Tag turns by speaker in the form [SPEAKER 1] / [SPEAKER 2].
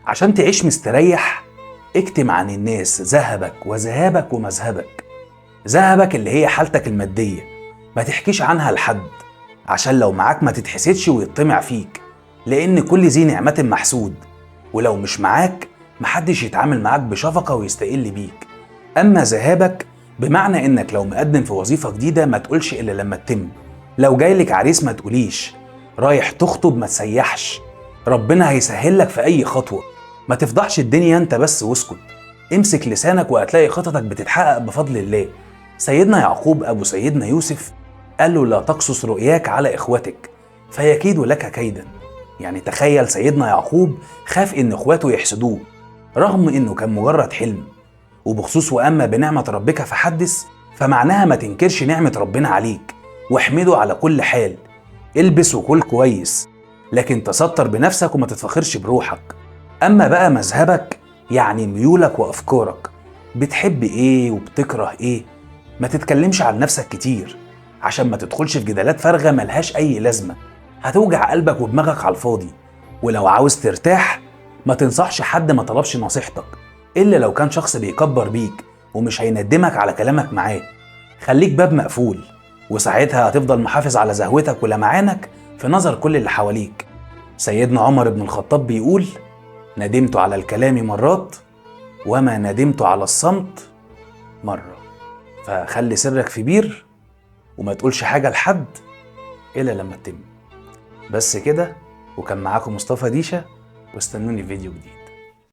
[SPEAKER 1] عشان تعيش مستريح اكتم عن الناس ذهبك وذهابك ومذهبك. ذهبك اللي هي حالتك المادية، ما تحكيش عنها لحد، عشان لو معاك ما تتحسدش ويطمع فيك، لأن كل ذي نعمة محسود، ولو مش معاك محدش يتعامل معاك بشفقة ويستقل بيك. أما ذهابك بمعنى إنك لو مقدم في وظيفة جديدة ما تقولش إلا لما تتم، لو جايلك عريس ما تقوليش، رايح تخطب ما تسيحش، ربنا هيسهل لك في أي خطوة. ما تفضحش الدنيا أنت بس واسكت، امسك لسانك وهتلاقي خططك بتتحقق بفضل الله. سيدنا يعقوب أبو سيدنا يوسف قال له لا تقصص رؤياك على إخوتك فيكيدوا لك كيدا. يعني تخيل سيدنا يعقوب خاف إن إخواته يحسدوه رغم إنه كان مجرد حلم. وبخصوص وأما بنعمة ربك فحدث، فمعناها ما تنكرش نعمة ربنا عليك واحمده على كل حال. البس وكل كويس، لكن تستر بنفسك وما تتفخرش بروحك. أما بقى مذهبك يعني ميولك وأفكارك، بتحب إيه وبتكره إيه، ما تتكلمش عن نفسك كتير عشان ما تدخلش في جدالات فارغة ملهاش أي لازمة، هتوجع قلبك ودماغك على الفاضي. ولو عاوز ترتاح ما تنصحش حد ما طلبش نصيحتك، إلا لو كان شخص بيكبر بيك ومش هيندمك على كلامك معاه. خليك باب مقفول، وساعتها هتفضل محافظ على زهوتك ولمعانك في نظر كل اللي حواليك. سيدنا عمر بن الخطاب بيقول: ندمت على الكلام مرات وما ندمت على الصمت مرة. فخلي سرك في بير وما تقولش حاجة لحد إلا لما تتم. بس كده، وكان معاكم مصطفى ديشة، واستنوني في فيديو جديد.